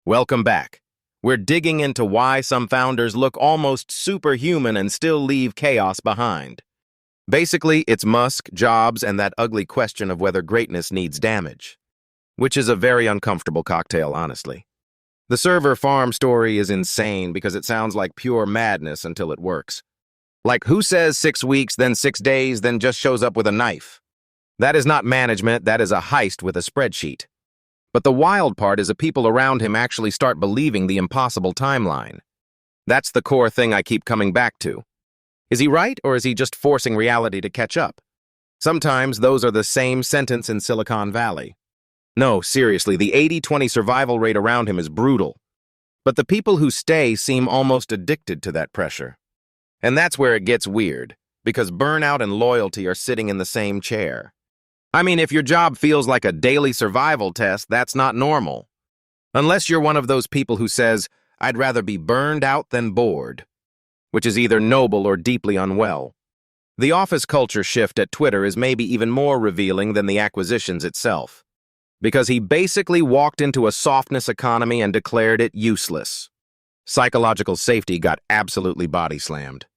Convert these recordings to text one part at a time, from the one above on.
Welcome back. We're digging into why some founders look almost superhuman and still leave chaos behind. Basically, it's Musk, Jobs, and that ugly question of whether greatness needs damage. Which is a very uncomfortable cocktail, honestly. The server farm story is insane because it sounds like pure madness until it works. Like, who says 6 weeks, then 6 days, then just shows up with a knife? That is not management, that is a heist with a spreadsheet. But the wild part is the people around him actually start believing the impossible timeline. That's the core thing I keep coming back to. Is he right, or is he just forcing reality to catch up? Sometimes those are the same sentence in Silicon Valley. No, seriously, the 80-20 survival rate around him is brutal. But the people who stay seem almost addicted to that pressure. And that's where it gets weird, because burnout and loyalty are sitting in the same chair. I mean, if your job feels like a daily survival test, that's not normal. Unless you're one of those people who says, I'd rather be burned out than bored, which is either noble or deeply unwell. The office culture shift at Twitter is maybe even more revealing than the acquisitions itself, because he basically walked into a softness economy and declared it useless. Psychological safety got absolutely body slammed.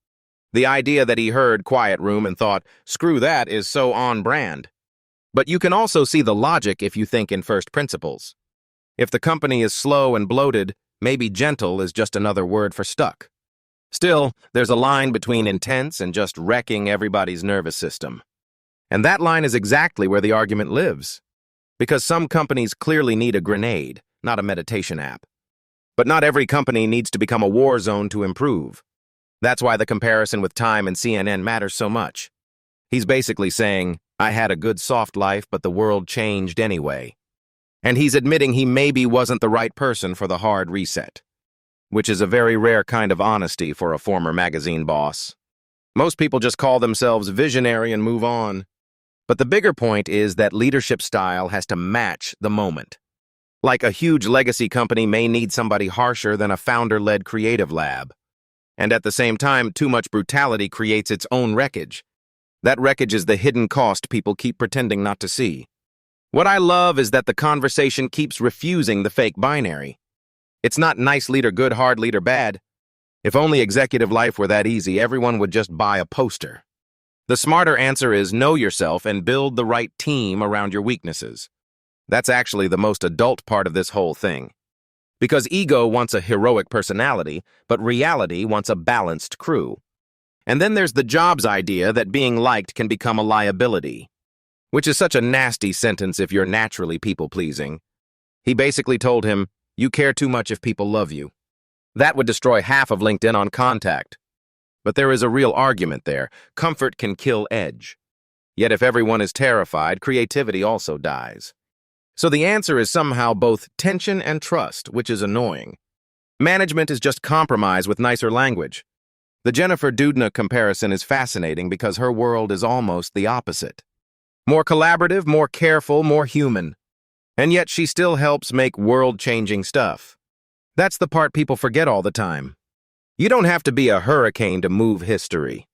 The idea that he heard Quiet Room and thought, screw that, is so on brand. But you can also see the logic if you think in first principles. If the company is slow and bloated, maybe gentle is just another word for stuck. Still, there's a line between intense and just wrecking everybody's nervous system. And that line is exactly where the argument lives. Because some companies clearly need a grenade, not a meditation app. But not every company needs to become a war zone to improve. That's why the comparison with Time and CNN matters so much. He's basically saying, I had a good soft life, but the world changed anyway. And he's admitting he maybe wasn't the right person for the hard reset, which is a very rare kind of honesty for a former magazine boss. Most people just call themselves visionary and move on. But the bigger point is that leadership style has to match the moment. Like a huge legacy company may need somebody harsher than a founder-led creative lab. And at the same time, too much brutality creates its own wreckage. That wreckage is the hidden cost people keep pretending not to see. What I love is that the conversation keeps refusing the fake binary. It's not nice leader good, hard leader bad. If only executive life were that easy, everyone would just buy a poster. The smarter answer is know yourself and build the right team around your weaknesses. That's actually the most adult part of this whole thing. Because ego wants a heroic personality, but reality wants a balanced crew. And then there's the Jobs idea that being liked can become a liability, which is such a nasty sentence if you're naturally people-pleasing. He basically told him, you care too much if people love you. That would destroy half of LinkedIn on contact. But there is a real argument there. Comfort can kill edge. Yet if everyone is terrified, creativity also dies. So the answer is somehow both tension and trust, which is annoying. Management is just compromise with nicer language. The Jennifer Doudna comparison is fascinating because her world is almost the opposite. More collaborative, more careful, more human. And yet she still helps make world-changing stuff. That's the part people forget all the time. You don't have to be a hurricane to move history.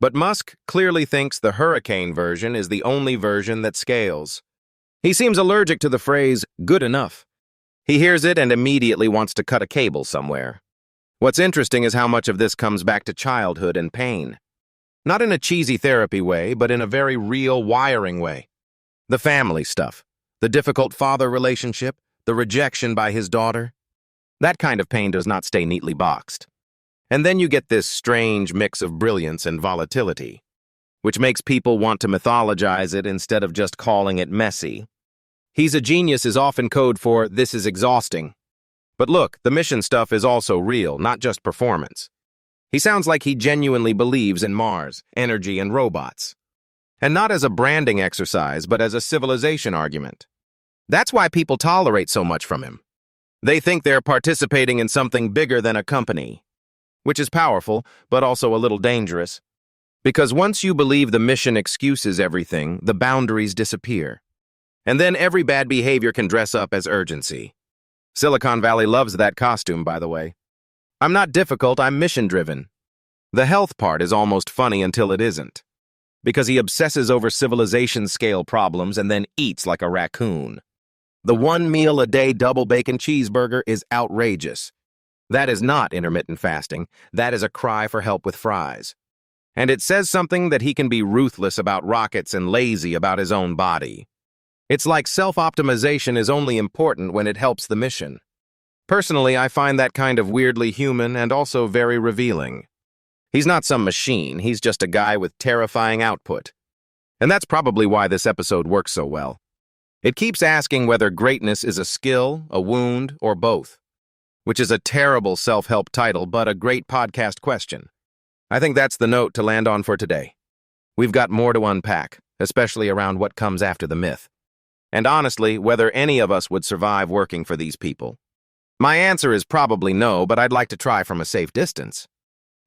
But Musk clearly thinks the hurricane version is the only version that scales. He seems allergic to the phrase, good enough. He hears it and immediately wants to cut a cable somewhere. What's interesting is how much of this comes back to childhood and pain. Not in a cheesy therapy way, but in a very real wiring way. The family stuff, the difficult father relationship, the rejection by his daughter. That kind of pain does not stay neatly boxed. And then you get this strange mix of brilliance and volatility, which makes people want to mythologize it instead of just calling it messy. He's a genius is often code for this is exhausting. But look, the mission stuff is also real, not just performance. He sounds like he genuinely believes in Mars, energy, and robots. And not as a branding exercise, but as a civilization argument. That's why people tolerate so much from him. They think they're participating in something bigger than a company, which is powerful, but also a little dangerous. Because once you believe the mission excuses everything, the boundaries disappear. And then every bad behavior can dress up as urgency. Silicon Valley loves that costume, by the way. I'm not difficult, I'm mission-driven. The health part is almost funny until it isn't. Because he obsesses over civilization-scale problems and then eats like a raccoon. The 1 meal-a-day double bacon cheeseburger is outrageous. That is not intermittent fasting. That is a cry for help with fries. And it says something that he can be ruthless about rockets and lazy about his own body. It's like self-optimization is only important when it helps the mission. Personally, I find that kind of weirdly human and also very revealing. He's not some machine, he's just a guy with terrifying output. And that's probably why this episode works so well. It keeps asking whether greatness is a skill, a wound, or both. Which is a terrible self-help title, but a great podcast question. I think that's the note to land on for today. We've got more to unpack, especially around what comes after the myth. And honestly, whether any of us would survive working for these people. My answer is probably no, but I'd like to try from a safe distance.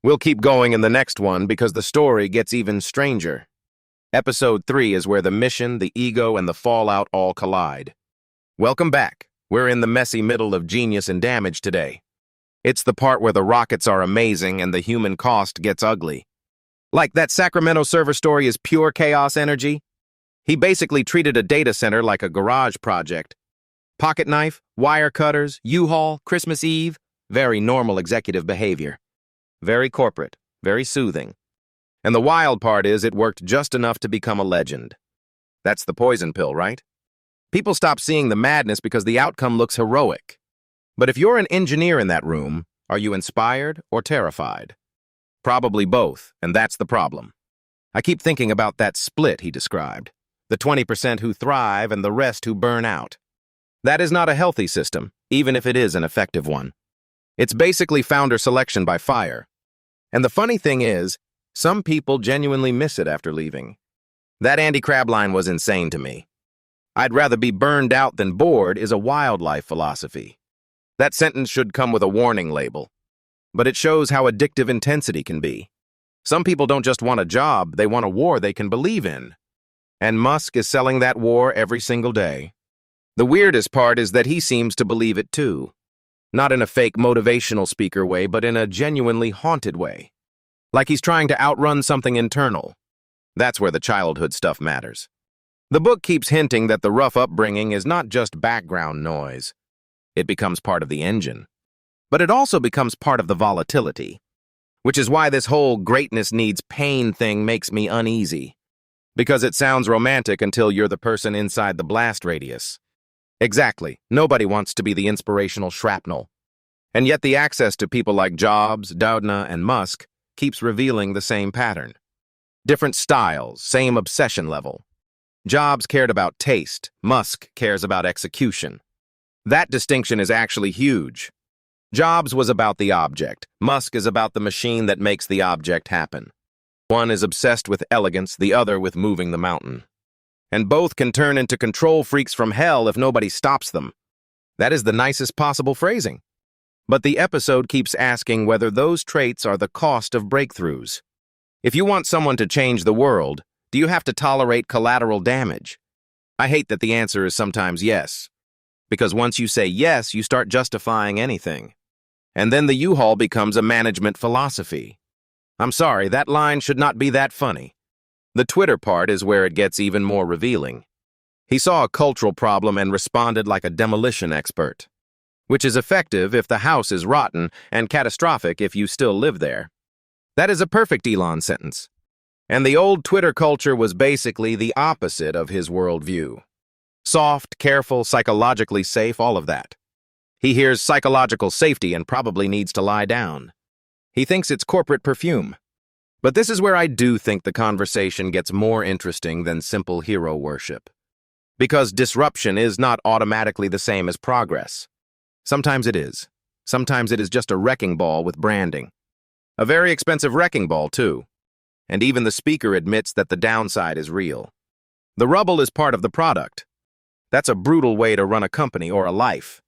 We'll keep going in the next one because the story gets even stranger. Episode 3 is where the mission, the ego, and the fallout all collide. Welcome back. We're in the messy middle of genius and damage today. It's the part where the rockets are amazing and the human cost gets ugly. Like that Sacramento server story is pure chaos energy. He basically treated a data center like a garage project. Pocket knife, wire cutters, U-Haul, Christmas Eve, very normal executive behavior. Very corporate, very soothing. And the wild part is it worked just enough to become a legend. That's the poison pill, right? People stop seeing the madness because the outcome looks heroic. But if you're an engineer in that room, are you inspired or terrified? Probably both, and that's the problem. I keep thinking about that split he described. The 20% who thrive and the rest who burn out. That is not a healthy system, even if it is an effective one. It's basically founder selection by fire. And the funny thing is, some people genuinely miss it after leaving. That Andy Crab line was insane to me. I'd rather be burned out than bored is a wildlife philosophy. That sentence should come with a warning label. But it shows how addictive intensity can be. Some people don't just want a job, they want a war they can believe in. And Musk is selling that war every single day. The weirdest part is that he seems to believe it too. Not in a fake motivational speaker way, but in a genuinely haunted way. Like he's trying to outrun something internal. That's where the childhood stuff matters. The book keeps hinting that the rough upbringing is not just background noise. It becomes part of the engine. But it also becomes part of the volatility. Which is why this whole greatness needs pain thing makes me uneasy. Because it sounds romantic until you're the person inside the blast radius. Exactly. Nobody wants to be the inspirational shrapnel. And yet the access to people like Jobs, Doudna, and Musk keeps revealing the same pattern. Different styles, same obsession level. Jobs cared about taste. Musk cares about execution. That distinction is actually huge. Jobs was about the object. Musk is about the machine that makes the object happen. One is obsessed with elegance, the other with moving the mountain. And both can turn into control freaks from hell if nobody stops them. That is the nicest possible phrasing. But the episode keeps asking whether those traits are the cost of breakthroughs. If you want someone to change the world, do you have to tolerate collateral damage? I hate that the answer is sometimes yes. Because once you say yes, you start justifying anything. And then the U-Haul becomes a management philosophy. I'm sorry, that line should not be that funny. The Twitter part is where it gets even more revealing. He saw a cultural problem and responded like a demolition expert. Which is effective if the house is rotten and catastrophic if you still live there. That is a perfect Elon sentence. And the old Twitter culture was basically the opposite of his worldview. Soft, careful, psychologically safe, all of that. He hears psychological safety and probably needs to lie down. He thinks it's corporate perfume. But this is where I do think the conversation gets more interesting than simple hero worship. Because disruption is not automatically the same as progress. Sometimes it is. Sometimes it is just a wrecking ball with branding. A very expensive wrecking ball, too. And even the speaker admits that the downside is real. The rubble is part of the product. That's a brutal way to run a company or a life.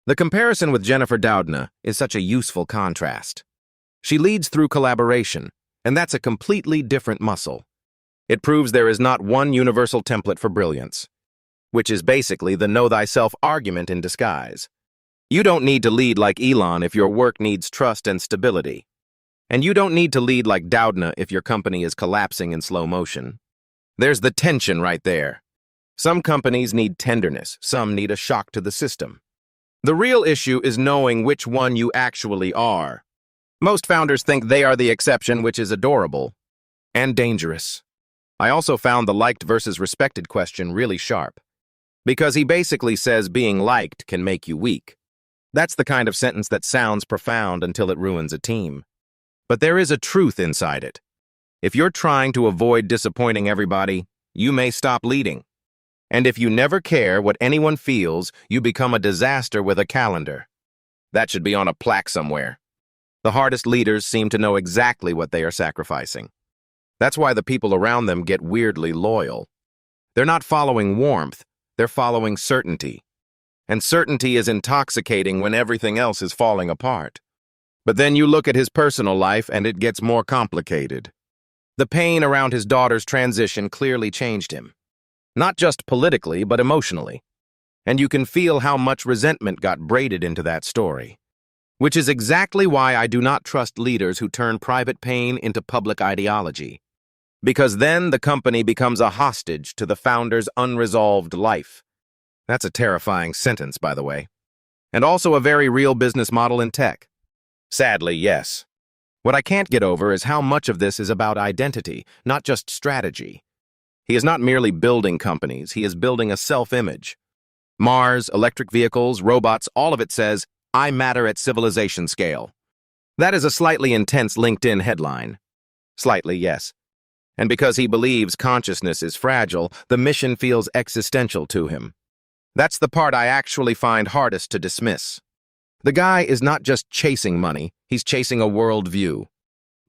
The comparison with Jennifer Doudna is such a useful contrast. She leads through collaboration, and that's a completely different muscle. It proves there is not one universal template for brilliance, which is basically the know thyself argument in disguise. You don't need to lead like Elon if your work needs trust and stability. And you don't need to lead like Doudna if your company is collapsing in slow motion. There's the tension right there. Some companies need tenderness, some need a shock to the system. The real issue is knowing which one you actually are. Most founders think they are the exception, which is adorable and dangerous. I also found the liked versus respected question really sharp, because he basically says being liked can make you weak. That's the kind of sentence that sounds profound until it ruins a team. But there is a truth inside it. If you're trying to avoid disappointing everybody, you may stop leading. And if you never care what anyone feels, you become a disaster with a calendar. That should be on a plaque somewhere. The hardest leaders seem to know exactly what they are sacrificing. That's why the people around them get weirdly loyal. They're not following warmth, they're following certainty. And certainty is intoxicating when everything else is falling apart. But then you look at his personal life and it gets more complicated. The pain around his daughter's transition clearly changed him. Not just politically, but emotionally. And you can feel how much resentment got braided into that story. Which is exactly why I do not trust leaders who turn private pain into public ideology. Because then the company becomes a hostage to the founder's unresolved life. That's a terrifying sentence, by the way. And also a very real business model in tech. Sadly, yes. What I can't get over is how much of this is about identity, not just strategy. He is not merely building companies, he is building a self-image. Mars, electric vehicles, robots, all of it says, "I matter at civilization scale." That is a slightly intense LinkedIn headline. Slightly, yes. And because he believes consciousness is fragile, the mission feels existential to him. That's the part I actually find hardest to dismiss. The guy is not just chasing money, he's chasing a worldview.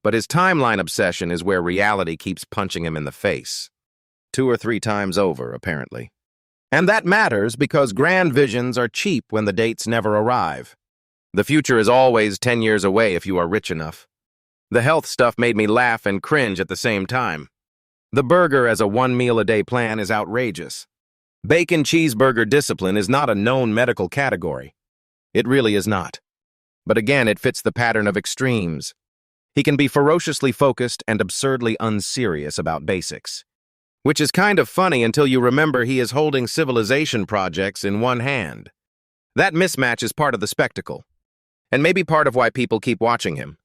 But his timeline obsession is where reality keeps punching him in the face. 2 or 3 times over, apparently. And that matters because grand visions are cheap when the dates never arrive. The future is always 10 years away if you are rich enough. The health stuff made me laugh and cringe at the same time. The burger as a 1-meal-a-day plan is outrageous. Bacon cheeseburger discipline is not a known medical category. It really is not. But again, it fits the pattern of extremes. He can be ferociously focused and absurdly unserious about basics. Which is kind of funny until you remember he is holding civilization projects in one hand. That mismatch is part of the spectacle. And maybe part of why people keep watching him.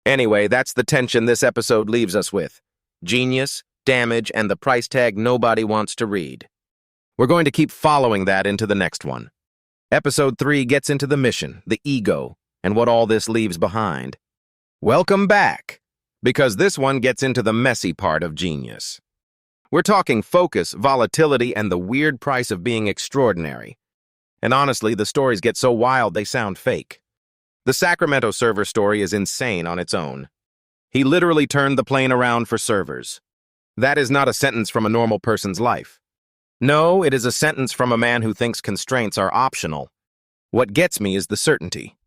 Anyway, that's the tension this episode leaves us with. Genius, damage, and the price tag nobody wants to read. We're going to keep following that into the next one. Episode 3 gets into the mission, the ego, and what all this leaves behind. Welcome back, because this one gets into the messy part of genius. We're talking focus, volatility, and the weird price of being extraordinary. And honestly, the stories get so wild they sound fake. The Sacramento server story is insane on its own. He literally turned the plane around for servers. That is not a sentence from a normal person's life. No, it is a sentence from a man who thinks constraints are optional. What gets me is the certainty.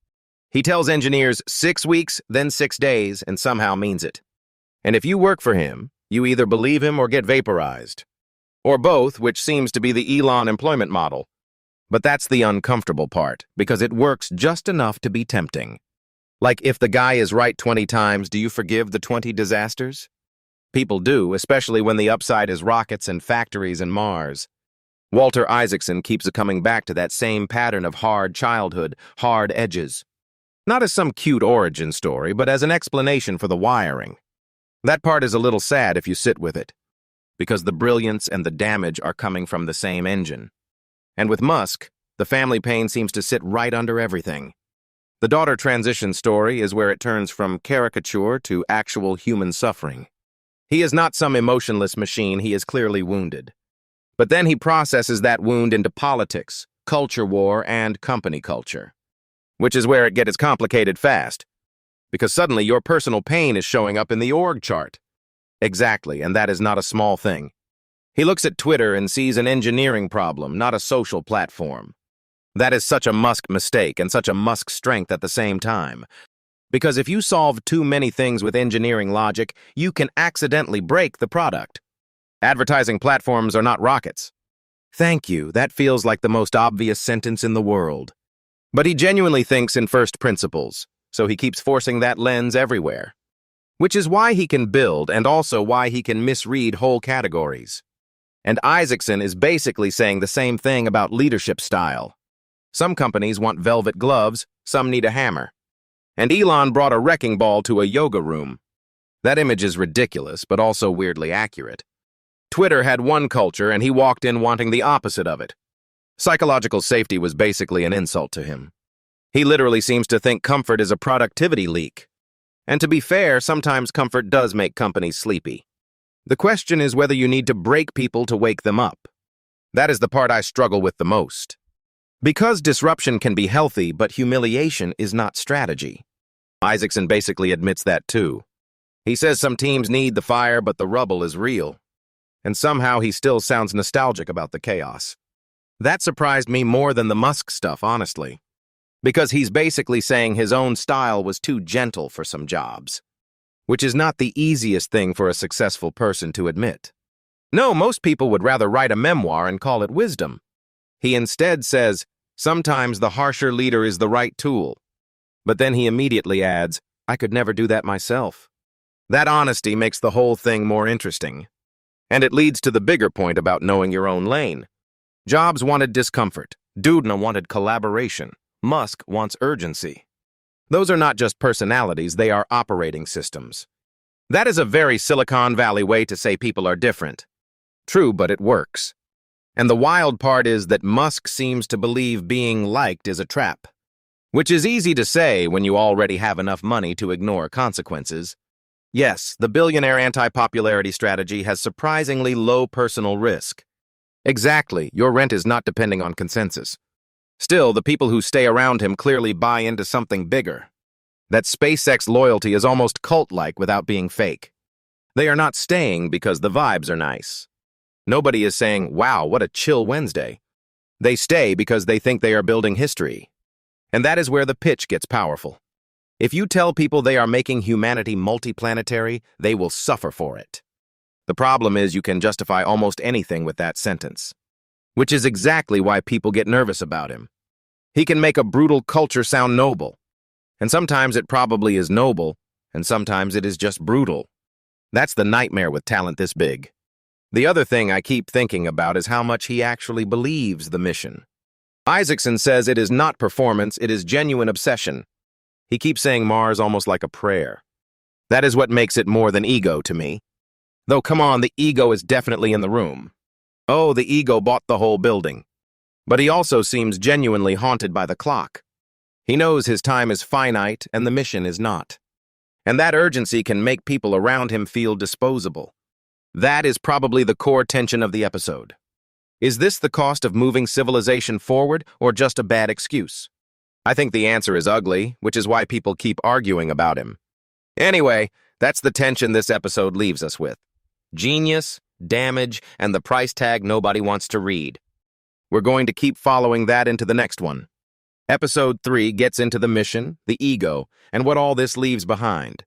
He tells engineers 6 weeks, then 6 days, and somehow means it. And if you work for him, you either believe him or get vaporized. Or both, which seems to be the Elon employment model. But that's the uncomfortable part, because it works just enough to be tempting. Like, if the guy is right 20 times, do you forgive the 20 disasters? People do, especially when the upside is rockets and factories and Mars. Walter Isaacson keeps coming back to that same pattern of hard childhood, hard edges. Not as some cute origin story, but as an explanation for the wiring. That part is a little sad if you sit with it, because the brilliance and the damage are coming from the same engine. And with Musk, the family pain seems to sit right under everything. The daughter transition story is where it turns from caricature to actual human suffering. He is not some emotionless machine, he is clearly wounded. But then he processes that wound into politics, culture war, and company culture. Which is where it gets complicated fast. Because suddenly your personal pain is showing up in the org chart. Exactly, and that is not a small thing. He looks at Twitter and sees an engineering problem, not a social platform. That is such a Musk mistake and such a Musk strength at the same time. Because if you solve too many things with engineering logic, you can accidentally break the product. Advertising platforms are not rockets. Thank you, that feels like the most obvious sentence in the world. But he genuinely thinks in first principles, so he keeps forcing that lens everywhere. Which is why he can build and also why he can misread whole categories. And Isaacson is basically saying the same thing about leadership style. Some companies want velvet gloves, some need a hammer. And Elon brought a wrecking ball to a yoga room. That image is ridiculous, but also weirdly accurate. Twitter had one culture, and he walked in wanting the opposite of it. Psychological safety was basically an insult to him. He literally seems to think comfort is a productivity leak. And to be fair, sometimes comfort does make companies sleepy. The question is whether you need to break people to wake them up. That is the part I struggle with the most. Because disruption can be healthy, but humiliation is not strategy. Isaacson basically admits that too. He says some teams need the fire, but the rubble is real. And somehow he still sounds nostalgic about the chaos. That surprised me more than the Musk stuff, honestly. Because he's basically saying his own style was too gentle for some jobs. Which is not the easiest thing for a successful person to admit. No, most people would rather write a memoir and call it wisdom. He instead says, sometimes the harsher leader is the right tool. But then he immediately adds, I could never do that myself. That honesty makes the whole thing more interesting. And it leads to the bigger point about knowing your own lane. Jobs wanted discomfort. Dudna wanted collaboration. Musk wants urgency. Those are not just personalities, they are operating systems. That is a very Silicon Valley way to say people are different. True, but it works. And the wild part is that Musk seems to believe being liked is a trap. Which is easy to say when you already have enough money to ignore consequences. Yes, the billionaire anti-popularity strategy has surprisingly low personal risk. Exactly, your rent is not depending on consensus. Still, the people who stay around him clearly buy into something bigger. That SpaceX loyalty is almost cult-like without being fake. They are not staying because the vibes are nice. Nobody is saying, wow, what a chill Wednesday. They stay because they think they are building history. And that is where the pitch gets powerful. If you tell people they are making humanity multiplanetary, they will suffer for it. The problem is you can justify almost anything with that sentence. Which is exactly why people get nervous about him. He can make a brutal culture sound noble. And sometimes it probably is noble, and sometimes it is just brutal. That's the nightmare with talent this big. The other thing I keep thinking about is how much he actually believes the mission. Isaacson says it is not performance, it is genuine obsession. He keeps saying Mars almost like a prayer. That is what makes it more than ego to me. Though come on, the ego is definitely in the room. Oh, the ego bought the whole building. But he also seems genuinely haunted by the clock. He knows his time is finite and the mission is not. And that urgency can make people around him feel disposable. That is probably the core tension of the episode. Is this the cost of moving civilization forward or just a bad excuse? I think the answer is ugly, which is why people keep arguing about him. Anyway, that's the tension this episode leaves us with. Genius, damage, and the price tag nobody wants to read. We're going to keep following that into the next one. Episode 3 gets into the mission, the ego, and what all this leaves behind.